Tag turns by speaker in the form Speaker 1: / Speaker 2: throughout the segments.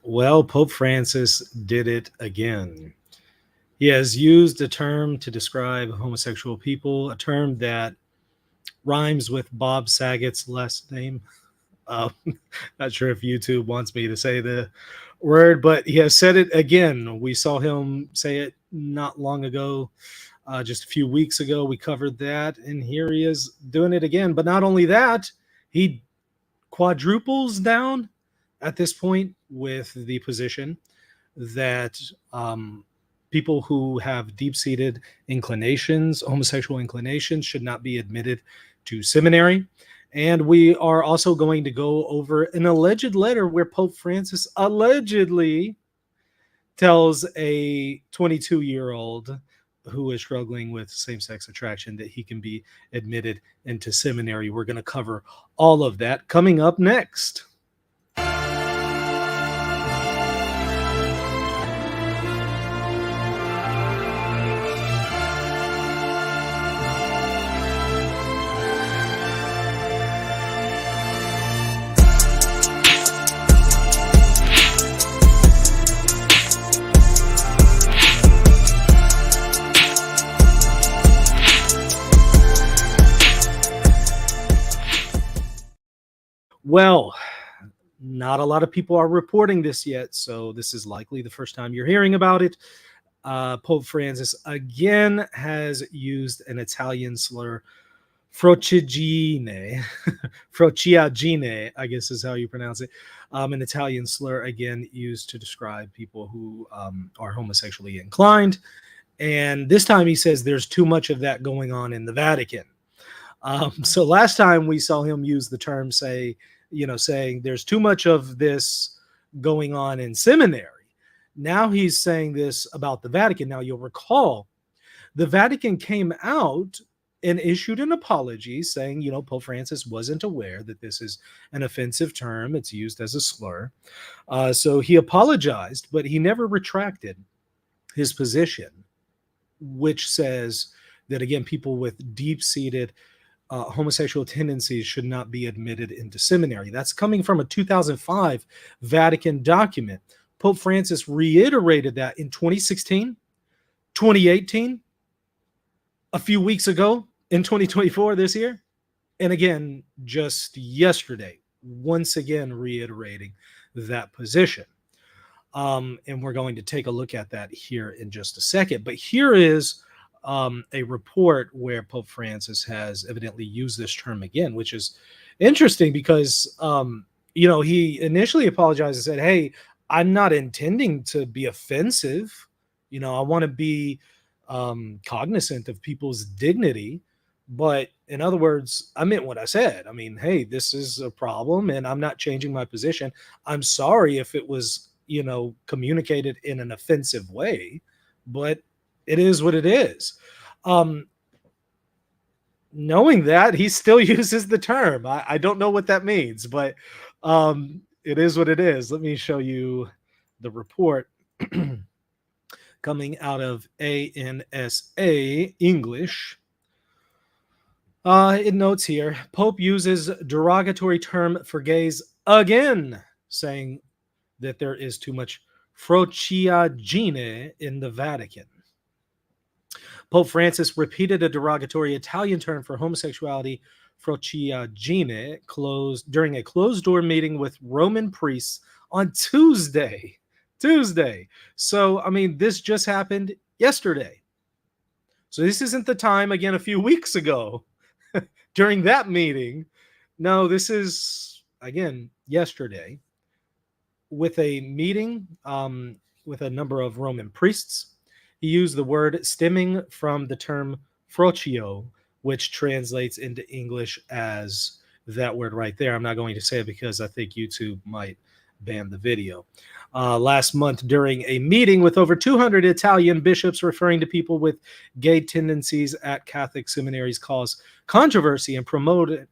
Speaker 1: Well, Pope Francis did it again. He has used a term to describe homosexual people, a term that rhymes with Bob Saget's last name. Uh, not sure if YouTube wants me to say the word, but he has said it again. We saw him say it not long ago, just a few weeks ago. We covered that, and here he is doing it again. But not only that, he quadruples down at this point with the position that people who have deep seated inclinations, homosexual inclinations, should not be admitted to seminary. And we are also going to go over an alleged letter where Pope Francis allegedly tells a 22-year-old who is struggling with same sex attraction that he can be admitted into seminary. We're going to cover all of that coming up next. Well, not a lot of people are reporting this yet, so this is likely the first time you're hearing about it. Pope Francis again has used an Italian slur, frociagine, frociagine, I guess is how you pronounce it. An Italian slur, again, used to describe people who are homosexually inclined. And this time he says there's too much of that going on in the Vatican. So last time we saw him use the term, saying there's too much of this going on in seminary. Now he's saying this about the Vatican. Now you'll recall the Vatican came out and issued an apology saying, Pope Francis wasn't aware that this is an offensive term. It's used as a slur. So he apologized, but he never retracted his position, which says that, again, people with deep-seated homosexual tendencies should not be admitted into seminary. That's coming from a 2005 Vatican document. Pope Francis reiterated that in 2016, 2018, a few weeks ago in 2024 this year, and again, just yesterday, once again reiterating that position. And we're going to take a look at that here in just a second. But here is a report where Pope Francis has evidently used this term again, which is interesting because, he initially apologized and said, hey, I'm not intending to be offensive. I want to be cognizant of people's dignity. But in other words, I meant what I said. I mean, hey, this is a problem and I'm not changing my position. I'm sorry if it was, communicated in an offensive way, but it is what it is. Knowing that, he still uses the term. I don't know what that means, but it is what it is. Let me show you the report coming out of ANSA English. It notes here, Pope uses derogatory term for gays again, saying that there is too much frociagine in the Vatican. Pope Francis repeated a derogatory Italian term for homosexuality, frociagine, during a closed-door meeting with Roman priests on Tuesday. So, this just happened yesterday. So this isn't the time, again, a few weeks ago during that meeting. No, this is, again, yesterday with a meeting with a number of Roman priests. He used the word stemming from the term frocio, which translates into English as that word right there. I'm not going to say it because I think YouTube might ban the video. Last month, during a meeting with over 200 Italian bishops referring to people with gay tendencies at Catholic seminaries, caused controversy and prompted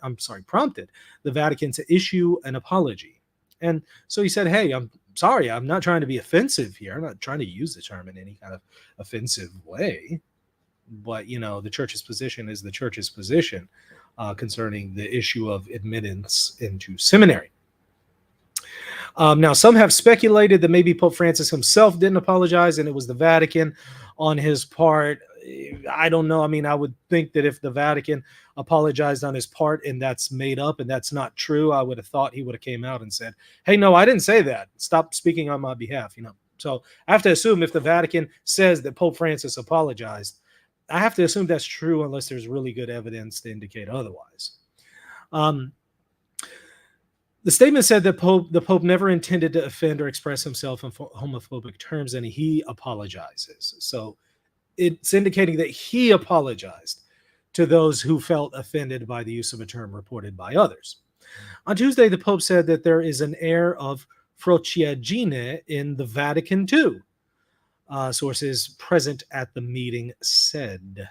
Speaker 1: the Vatican to issue an apology. And so he said, hey, I'm sorry, I'm not trying to be offensive here. I'm not trying to use the term in any kind of offensive way. But, the church's position is the church's position concerning the issue of admittance into seminary. Now, some have speculated that maybe Pope Francis himself didn't apologize and it was the Vatican on his part. I don't know. I mean, I would think that if the Vatican apologized on his part and that's made up and that's not true, I would have thought he would have came out and said, hey, no, I didn't say that. Stop speaking on my behalf, you know. So I have to assume if the Vatican says that Pope Francis apologized, I have to assume that's true unless there's really good evidence to indicate otherwise. The statement said that the Pope never intended to offend or express himself in homophobic terms, and he apologizes. So it's indicating that he apologized to those who felt offended by the use of a term reported by others. On Tuesday, the Pope said that there is an air of frociagine in the Vatican too. Sources present at the meeting said.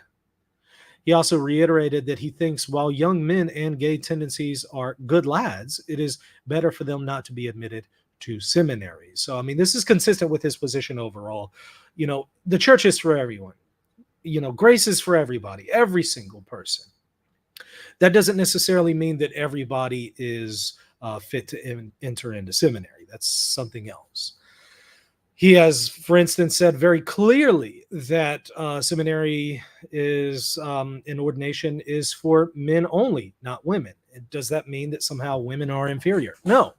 Speaker 1: He also reiterated that he thinks while young men and gay tendencies are good lads, it is better for them not to be admitted to seminaries. So, I mean, this is consistent with his position overall. You know, the church is for everyone. You know, grace is for everybody, every single person. That doesn't necessarily mean that everybody is fit to enter into seminary. That's something else. He has, for instance, said very clearly that seminary is an ordination is for men only, not women. Does that mean that somehow women are inferior? No.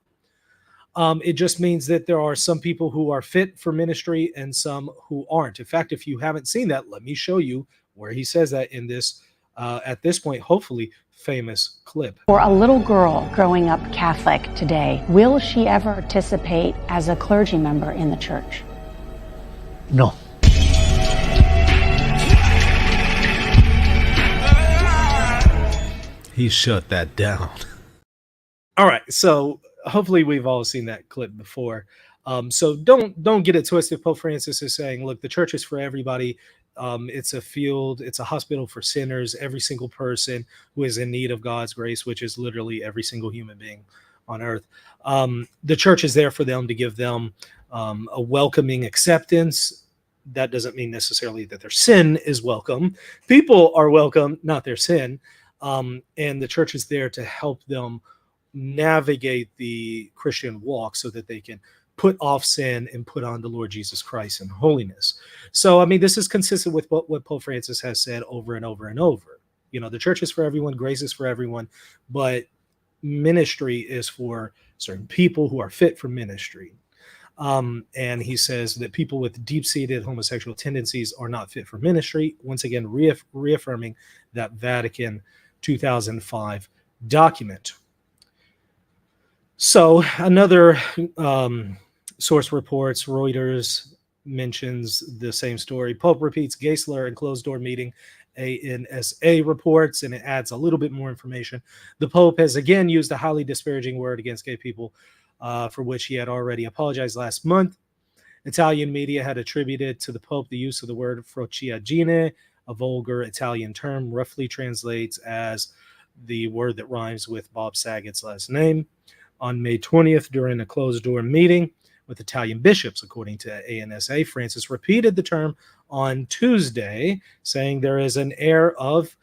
Speaker 1: It just means that there are some people who are fit for ministry and some who aren't. In fact, if you haven't seen that, let me show you where he says that in this, at this point, hopefully famous clip.
Speaker 2: For a little girl growing up Catholic today, will she ever participate as a clergy member in the church?
Speaker 3: No.
Speaker 1: He shut that down. All right, so hopefully we've all seen that clip before. So don't get it twisted. Pope Francis is saying, look, the church is for everybody. It's a field, it's a hospital for sinners, every single person who is in need of God's grace, which is literally every single human being on earth. The church is there for them to give them a welcoming acceptance. That doesn't mean necessarily that their sin is welcome. People are welcome, not their sin. And the church is there to help them navigate the Christian walk so that they can put off sin and put on the Lord Jesus Christ in holiness. So, I mean, this is consistent with what Pope Francis has said over and over and over. You know, the church is for everyone, grace is for everyone, but ministry is for certain people who are fit for ministry. And he says that people with deep-seated homosexual tendencies are not fit for ministry, once again reaffirming that Vatican 2005 document. So another source reports, Reuters mentions the same story. Pope repeats gay slur in closed-door meeting, ANSA reports, and it adds a little bit more information. The Pope has again used a highly disparaging word against gay people, for which he had already apologized last month. Italian media had attributed to the Pope the use of the word frociagine, a vulgar Italian term, roughly translates as the word that rhymes with Bob Saget's last name. On May 20th, during a closed-door meeting with Italian bishops, according to ANSA, Francis repeated the term on Tuesday, saying there is an air of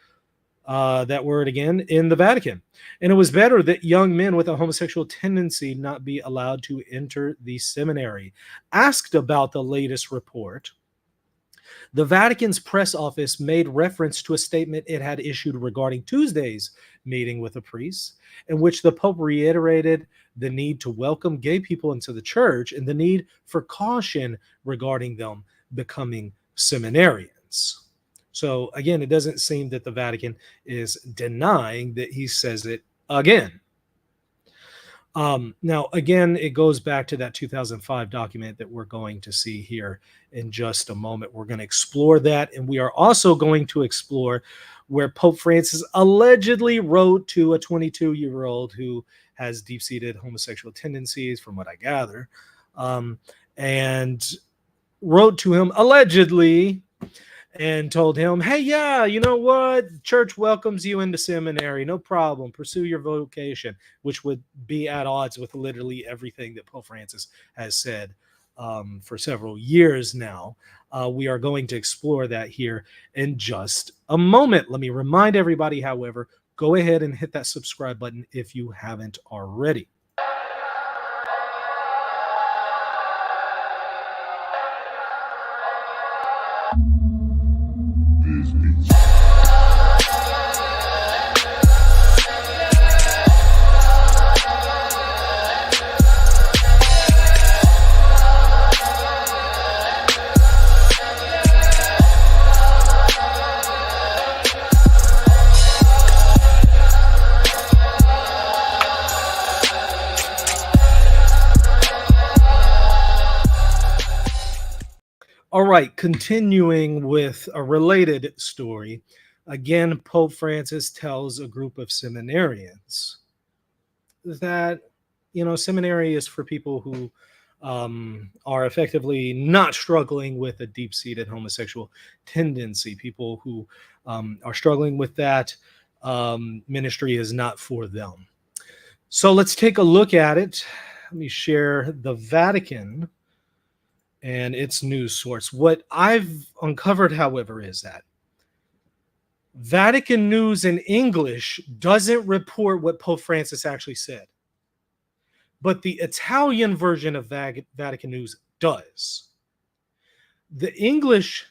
Speaker 1: that word again in the Vatican. And it was better that young men with a homosexual tendency not be allowed to enter the seminary. Asked about the latest report, the Vatican's press office made reference to a statement it had issued regarding Tuesday's meeting with the priests, in which the Pope reiterated the need to welcome gay people into the church and the need for caution regarding them becoming seminarians. So again, it doesn't seem that the Vatican is denying that he says it again. Now, again, it goes back to that 2005 document that we're going to see here in just a moment. We're going to explore that, and we are also going to explore where Pope Francis allegedly wrote to a 22-year-old who has deep-seated homosexual tendencies, from what I gather, and wrote to him allegedly and told him, hey, yeah, you know what? Church welcomes you into seminary. No problem. Pursue your vocation, which would be at odds with literally everything that Pope Francis has said for several years now. We are going to explore that here in just a moment. Let me remind everybody, however, go ahead and hit that subscribe button if you haven't already. All right, continuing with a related story. Again, Pope Francis tells a group of seminarians that, seminary is for people who are effectively not struggling with a deep-seated homosexual tendency. People who are struggling with that, ministry is not for them. So let's take a look at it. Let me share the Vatican and its news source. What I've uncovered, however, is that Vatican news in English doesn't report what Pope Francis actually said, but the Italian version of Vatican news does. The English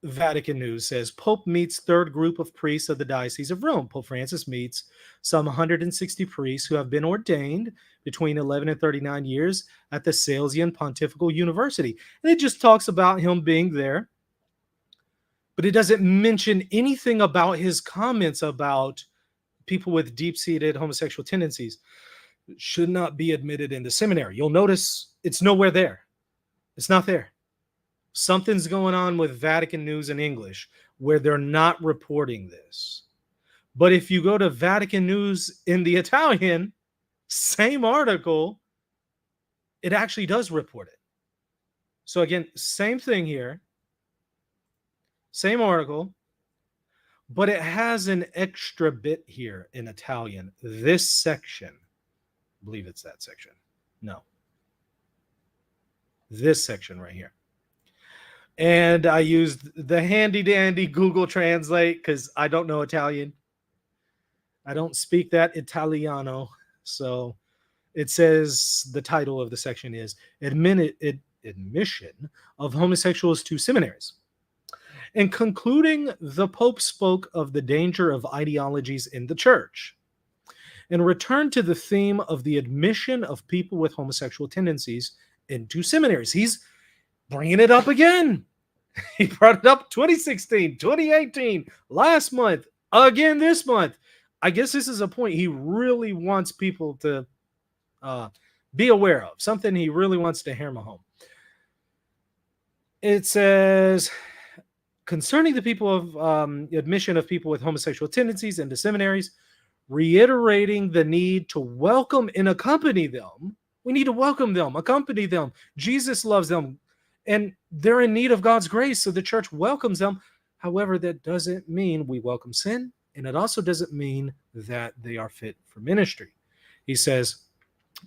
Speaker 1: Vatican news says Pope meets third group of priests of the Diocese of Rome. Pope Francis meets some 160 priests who have been ordained between 11 and 39 years at the Salesian Pontifical University. And it just talks about him being there, but it doesn't mention anything about his comments about people with deep-seated homosexual tendencies should not be admitted into seminary. You'll notice it's nowhere there. It's not there. Something's going on with Vatican news in English where they're not reporting this. But if you go to Vatican news in the Italian, same article, it actually does report it. So again, same thing here, same article, but it has an extra bit here in Italian. This section, I believe it's that section. No. This section right here. And I used the handy dandy Google Translate because I don't know Italian. I don't speak that Italiano. So it says the title of the section is Admission of Homosexuals to Seminaries. In concluding, the Pope spoke of the danger of ideologies in the church and returned to the theme of the admission of people with homosexual tendencies into seminaries. He's bringing it up again. He brought it up 2016, 2018, last month, again this month. I guess this is a point he really wants people to be aware of, something he really wants to hammer home. It says, concerning the people of admission of people with homosexual tendencies into seminaries, reiterating the need to welcome and accompany them. We need to welcome them, accompany them. Jesus loves them, and they're in need of God's grace, so the church welcomes them. However, that doesn't mean we welcome sin, and it also doesn't mean that they are fit for ministry. He says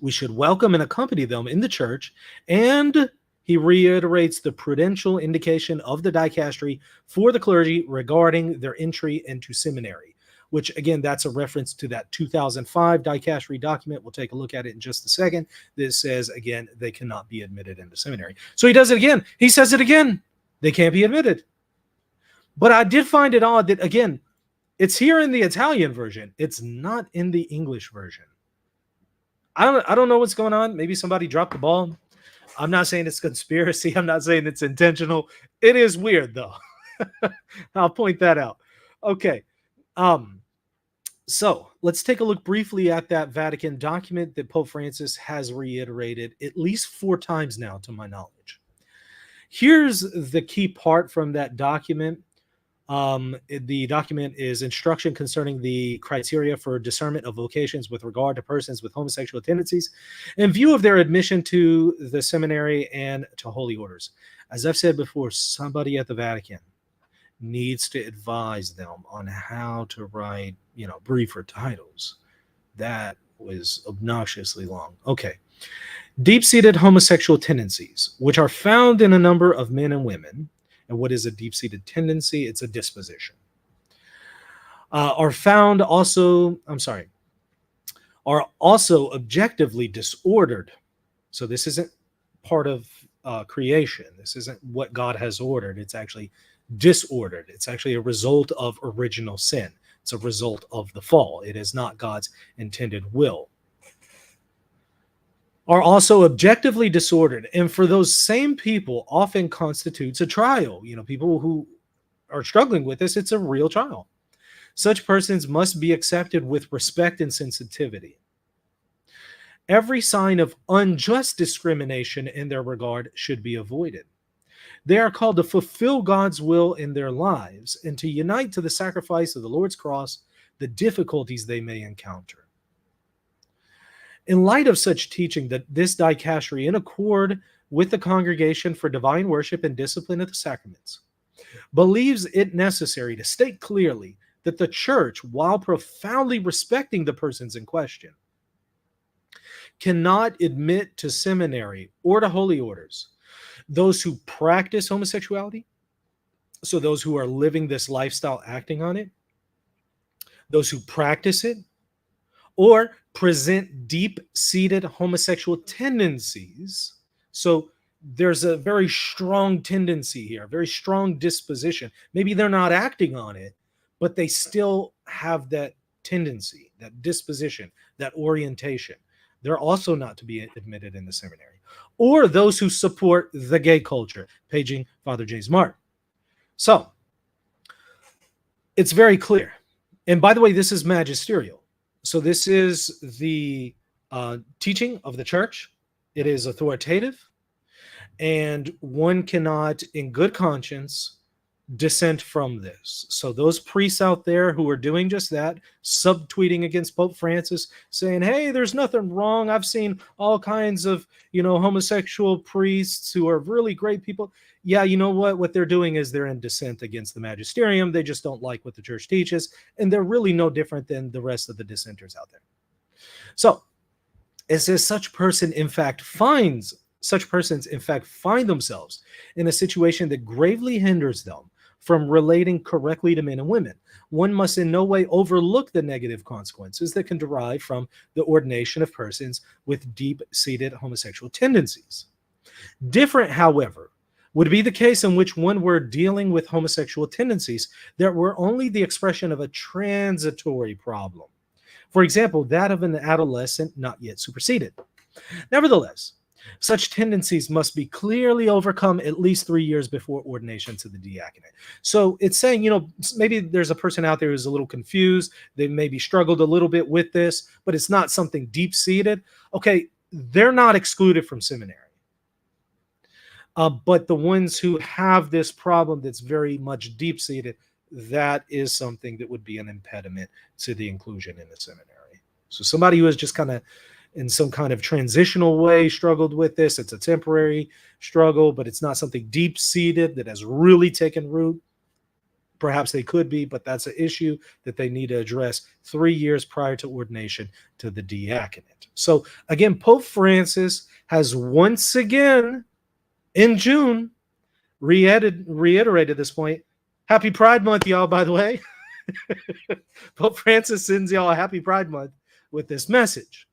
Speaker 1: we should welcome and accompany them in the church, and he reiterates the prudential indication of the dicastery for the clergy regarding their entry into seminary, which, again, that's a reference to that 2005 dicastery document. We'll take a look at it in just a second. This says, again, they cannot be admitted into seminary. So he does it again. He says it again. They can't be admitted. But I did find it odd that, again, it's here in the Italian version. It's not in the English version. I don't know what's going on. Maybe somebody dropped the ball. I'm not saying it's conspiracy. I'm not saying it's intentional. It is weird, though. I'll point that out. Okay. So let's take a look briefly at that Vatican document that Pope Francis has reiterated at least 4 times now, to my knowledge. Here's the key part from that document. The document is instruction concerning the criteria for discernment of vocations with regard to persons with homosexual tendencies in view of their admission to the seminary and to holy orders. As I've said before, somebody at the Vatican needs to advise them on how to write, briefer titles. That was obnoxiously long. Okay. Deep-seated homosexual tendencies, which are found in a number of men and women. And what is a deep-seated tendency? It's a disposition. Are also objectively disordered. So this isn't part of creation. This isn't what God has ordered. It's actually disordered. It's actually a result of original sin. It's a result of the fall. It is not God's intended will. Are also objectively disordered. And for those same people often constitutes a trial. People who are struggling with this, it's a real trial. Such persons must be accepted with respect and sensitivity. Every sign of unjust discrimination in their regard should be avoided. They are called to fulfill God's will in their lives and to unite to the sacrifice of the Lord's cross the difficulties they may encounter. In light of such teaching, that this dicastery, in accord with the Congregation for Divine Worship and Discipline of the Sacraments, believes it necessary to state clearly that the Church, while profoundly respecting the persons in question, cannot admit to seminary or to holy orders those who practice homosexuality, so those who are living this lifestyle acting on it, those who practice it, or present deep-seated homosexual tendencies. So there's a very strong tendency here, a very strong disposition. Maybe they're not acting on it, but they still have that tendency, that disposition, that orientation. They're also not to be admitted in the seminary. Or those who support the gay culture, paging Father James Martin. So it's very clear. And by the way, this is magisterial. So this is the teaching of the Church. It is authoritative. And one cannot, in good conscience, dissent from this. So those priests out there who are doing just that, subtweeting against Pope Francis, saying, hey, there's nothing wrong. I've seen all kinds of, homosexual priests who are really great people. Yeah, you know what? What they're doing is they're in dissent against the magisterium. They just don't like what the Church teaches. And they're really no different than the rest of the dissenters out there. So it says such persons, in fact, find themselves in a situation that gravely hinders them from relating correctly to men and women. One must in no way overlook the negative consequences that can derive from the ordination of persons with deep-seated homosexual tendencies. Different, however, would be the case in which one were dealing with homosexual tendencies that were only the expression of a transitory problem. For example, that of an adolescent not yet superseded. Nevertheless, such tendencies must be clearly overcome at least 3 years before ordination to the diaconate. So it's saying, maybe there's a person out there who's a little confused. They maybe struggled a little bit with this, but it's not something deep-seated. Okay, they're not excluded from seminary. But the ones who have this problem that's very much deep-seated, that is something that would be an impediment to the inclusion in the seminary. So somebody who has just kind of in some kind of transitional way struggled with this, it's a temporary struggle, but it's not something deep-seated that has really taken root. Perhaps they could be, but that's an issue that they need to address 3 years prior to ordination to the diaconate. So again, Pope Francis has once again in June reiterated this point. Happy Pride Month, y'all, by the way. Pope Francis sends y'all a happy Pride Month with this message.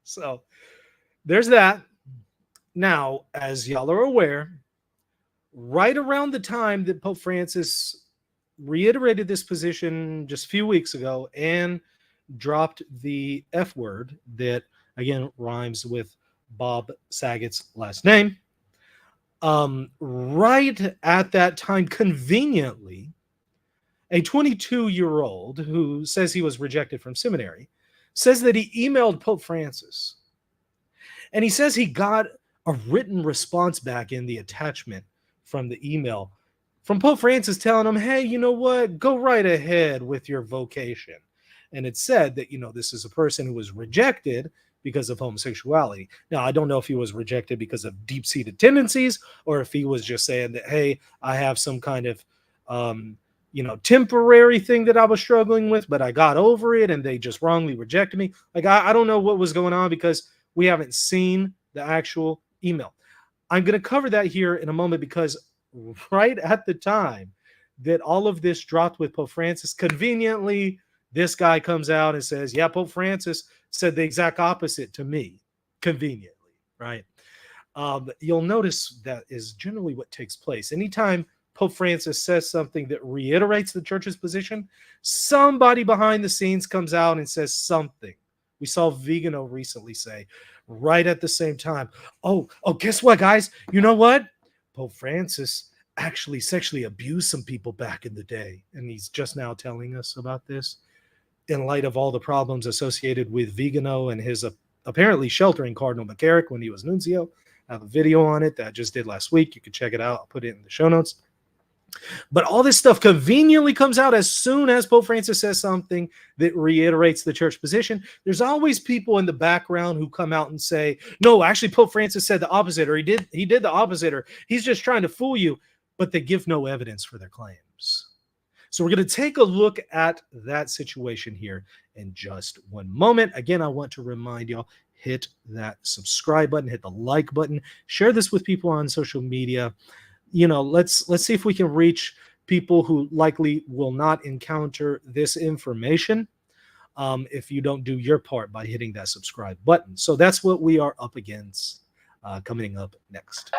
Speaker 1: So there's that. Now, as y'all are aware, right around the time that Pope Francis reiterated this position just a few weeks ago and dropped the F word that, again, rhymes with Bob Saget's last name, right at that time, conveniently, a 22-year-old who says he was rejected from seminary says that he emailed Pope Francis. And he says he got a written response back in the attachment from the email from Pope Francis telling him, hey, you know what? Go right ahead with your vocation. And it said that, this is a person who was rejected because of homosexuality. Now, I don't know if he was rejected because of deep-seated tendencies or if he was just saying that, hey, I have some kind of temporary thing that I was struggling with, but I got over it and they just wrongly rejected me. Like, I don't know what was going on because we haven't seen the actual email. I'm going to cover that here in a moment because right at the time that all of this dropped with Pope Francis, conveniently, this guy comes out and says, yeah, Pope Francis said the exact opposite to me, conveniently, right? You'll notice that is generally what takes place. Anytime Pope Francis says something that reiterates the Church's position, somebody behind the scenes comes out and says something. We saw Vigano recently say, right at the same time, oh, guess what, guys? You know what? Pope Francis actually sexually abused some people back in the day. And he's just now telling us about this in light of all the problems associated with Vigano and his apparently sheltering Cardinal McCarrick when he was nuncio. I have a video on it that I just did last week. You can check it out. I'll put it in the show notes. But all this stuff conveniently comes out as soon as Pope Francis says something that reiterates the church position. There's always people in the background who come out and say, no, actually Pope Francis said the opposite, or he did the opposite, or he's just trying to fool you, but they give no evidence for their claims. So we're going to take a look at that situation here in just one moment. Again, I want to remind y'all, hit that subscribe button, hit the like button, share this with people on social media. Let's see if we can reach people who likely will not encounter this information if you don't do your part by hitting that subscribe button. So that's what we are up against coming up next.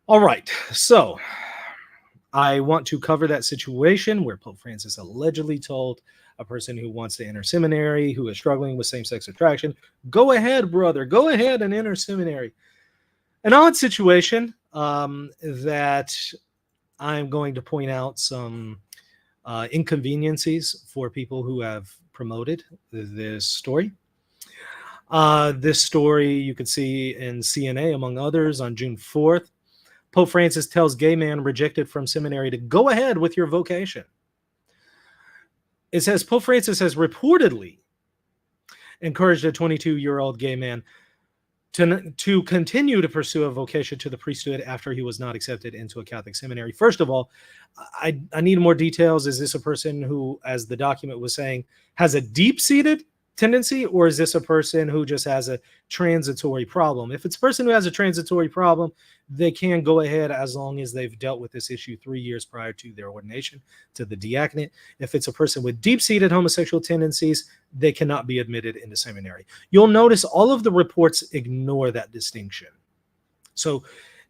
Speaker 1: All right, so I want to cover that situation where Pope Francis allegedly told a person who wants to enter seminary, who is struggling with same-sex attraction, go ahead, brother, go ahead and enter seminary. An odd situation that I'm going to point out some inconveniencies for people who have promoted this story. This story you could see in CNA, among others, on June 4th. Pope Francis tells gay man rejected from seminary to go ahead with your vocation. It says Pope Francis has reportedly encouraged a 22-year-old gay man to continue to pursue a vocation to the priesthood after he was not accepted into a Catholic seminary. First of all, I need more details. Is this a person who, as the document was saying, has a deep-seated tendency, or is this a person who just has a transitory problem? If it's a person who has a transitory problem, they can go ahead as long as they've dealt with this issue 3 years prior to their ordination to the diaconate. If it's a person with deep-seated homosexual tendencies, they cannot be admitted into seminary. You'll notice all of the reports ignore that distinction. So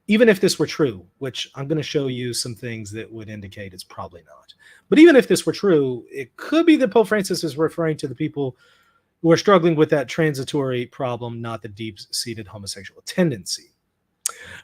Speaker 1: even if this were true, which I'm going to show you some things that would indicate it's probably not, but even if this were true, it could be that Pope Francis is referring to the people who are struggling with that transitory problem, not the deep-seated homosexual tendency.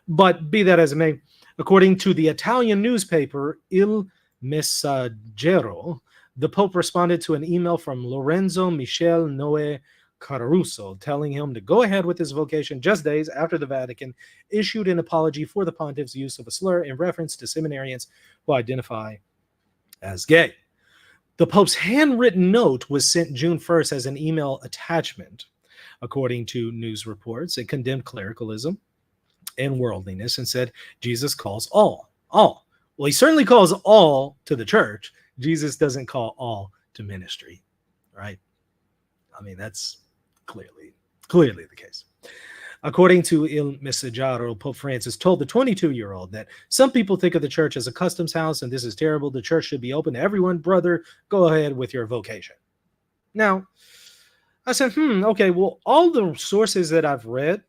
Speaker 1: But be that as it may, according to the Italian newspaper Il Messaggero, the Pope responded to an email from Lorenzo Michele Noe Caruso telling him to go ahead with his vocation just days after the Vatican issued an apology for the pontiff's use of a slur in reference to seminarians who identify as gay. The Pope's handwritten note was sent June 1st as an email attachment. According to news reports, it condemned clericalism and worldliness and said Jesus calls all. Well, he certainly calls all to the church. Jesus doesn't call all to ministry, right? I mean, that's clearly the case. According to Il Messaggero, Pope Francis told the 22-year-old that some people think of the church as a customs house, and this is terrible. The church should be open to everyone. Brother, go ahead with your vocation. Now, I said, okay, well, all the sources that I've read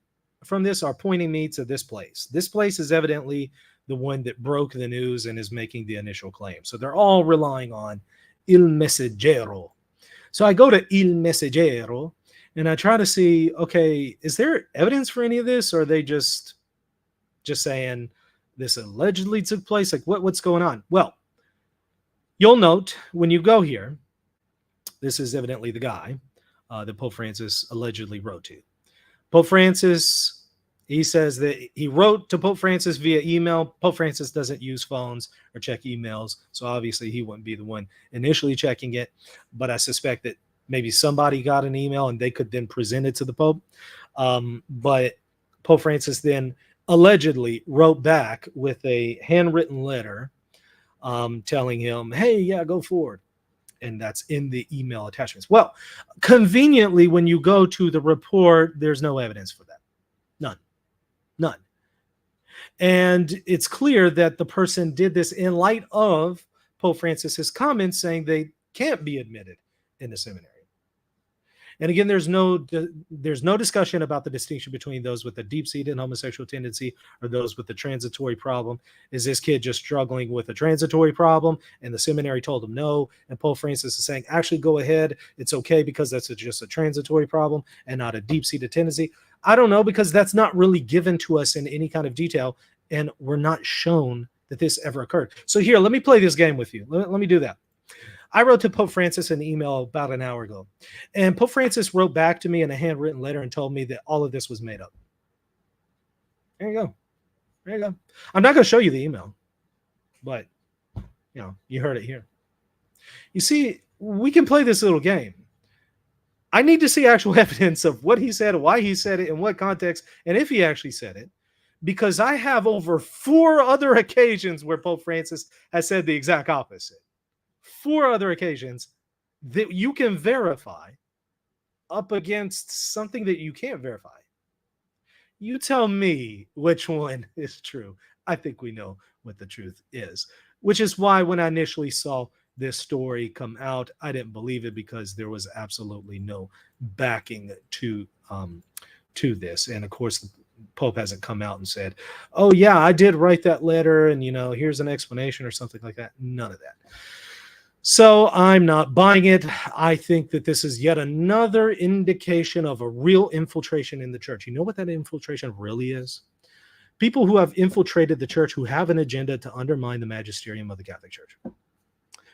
Speaker 1: from this are pointing me to this place. This place is evidently the one that broke the news and is making the initial claim. So they're all relying on Il Messaggero. So I go to Il Messaggero, and I try to see, okay, is there evidence for any of this? Or are they just saying this allegedly took place? Like, what's going on? Well, you'll note when you go here, this is evidently the guy that Pope Francis allegedly wrote to. Pope Francis, he says that he wrote to Pope Francis via email. Pope Francis doesn't use phones or check emails, so obviously he wouldn't be the one initially checking it. But I suspect that maybe somebody got an email and they could then present it to the Pope. But Pope Francis then allegedly wrote back with a handwritten letter telling him, hey, yeah, go forward. And that's in the email attachments. Well, conveniently, when you go to the report, there's no evidence for that. None. And it's clear that the person did this in light of Pope Francis's comments saying they can't be admitted into seminary. And again, there's no discussion about the distinction between those with a deep-seated homosexual tendency or those with a transitory problem. Is this kid just struggling with a transitory problem and the seminary told him no? And Pope Francis is saying, actually, go ahead. It's okay because that's just a transitory problem and not a deep-seated tendency. I don't know, because that's not really given to us in any kind of detail, and we're not shown that this ever occurred. So here, let me play this game with you. Let me do that. I wrote to Pope Francis an email about an hour ago, and Pope Francis wrote back to me in a handwritten letter and told me that all of this was made up. There you go. There you go. I'm not going to show you the email, but you heard it here. You see, we can play this little game. I need to see actual evidence of what he said, why he said it, in what context, and if he actually said it, because I have over 4 other occasions where Pope Francis has said the exact opposite. 4 other occasions that you can verify up against something that you can't verify. You tell me which one is true. I think we know what the truth is, which is why when I initially saw this story come out, I didn't believe it, because there was absolutely no backing to this. And of course, the Pope hasn't come out and said, oh yeah, I did write that letter and here's an explanation or something like that. None of that. So I'm not buying it. I think that this is yet another indication of a real infiltration in the church. You know what that infiltration really is? People who have infiltrated the church, who have an agenda to undermine the magisterium of the Catholic Church.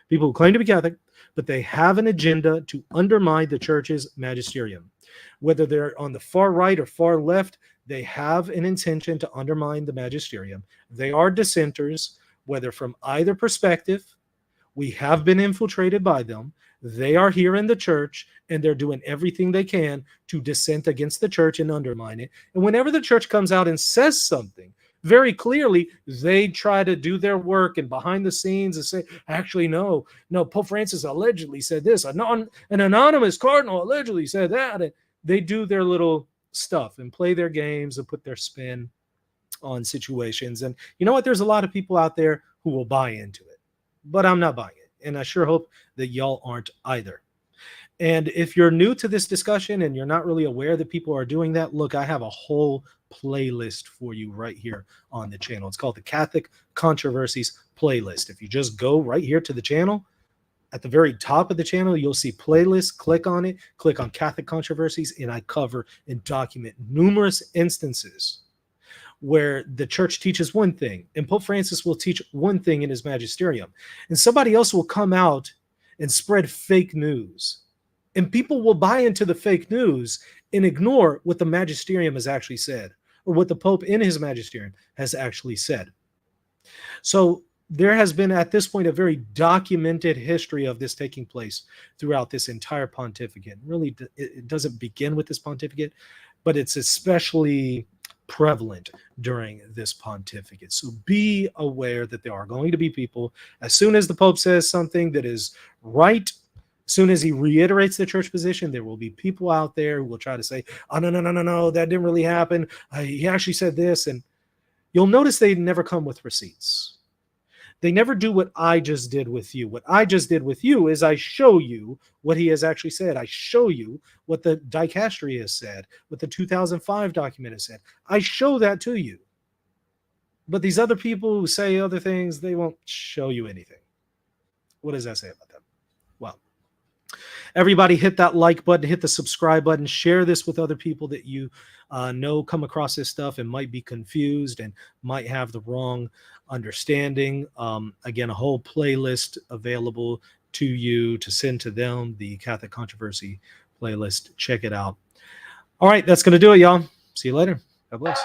Speaker 1: People who claim to be Catholic, but they have an agenda to undermine the church's magisterium. Whether they're on the far right or far left, they have an intention to undermine the magisterium. They are dissenters, whether from either perspective. We have been infiltrated by them. They are here in the church, and they're doing everything they can to dissent against the church and undermine it. And whenever the church comes out and says something very clearly, they try to do their work and behind the scenes and say, actually, no, Pope Francis allegedly said this. An anonymous cardinal allegedly said that. And they do their little stuff and play their games and put their spin on situations. And you know what? There's a lot of people out there who will buy into it. But I'm not buying it. And I sure hope that y'all aren't either. And if you're new to this discussion and you're not really aware that people are doing that, look, I have a whole playlist for you right here on the channel. It's called the Catholic Controversies playlist. If you just go right here to the channel, at the very top of the channel, you'll see playlist. Click on it, click on Catholic Controversies, and I cover and document numerous instances where the church teaches one thing and Pope Francis will teach one thing in his magisterium, and somebody else will come out and spread fake news, and people will buy into the fake news and ignore what the magisterium has actually said, or what the Pope in his magisterium has actually said. So there has been at this point a very documented history of this taking place throughout this entire pontificate. Really, it doesn't begin with this pontificate, but it's especially prevalent during this pontificate. So be aware that there are going to be people, as soon as the Pope says something that is right, as soon as he reiterates the church position, there will be people out there who will try to say, oh, no, that didn't really happen. He actually said this. And you'll notice they never come with receipts. They never do what I just did with you. What I just did with you is I show you what he has actually said. I show you what the dicastery has said, what the 2005 document has said. I show that to you. But these other people who say other things, they won't show you anything. What does that say about them? Well, everybody hit that like button, hit the subscribe button, share this with other people that you know come across this stuff and might be confused and might have the wrong understanding. Again, a whole playlist available to you to send to them, the Catholic Controversy playlist. Check it out. All right, that's going to do it, y'all. See you later. God bless.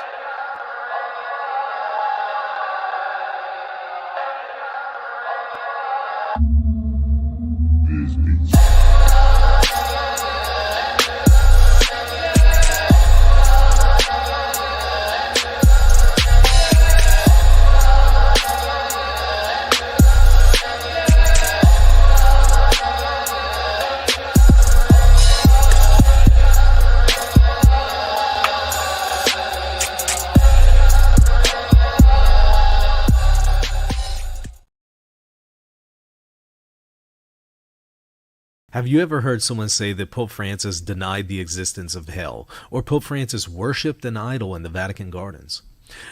Speaker 1: Have you ever heard someone say that Pope Francis denied the existence of hell, or Pope Francis worshipped an idol in the Vatican gardens?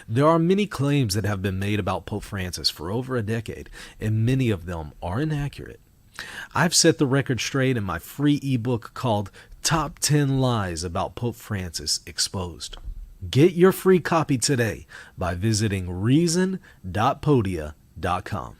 Speaker 1: There are many claims that have been made about Pope Francis for over a decade, and many of them are inaccurate. I've set the record straight in my free ebook called Top 10 Lies About Pope Francis Exposed. Get your free copy today by visiting reason.podia.com.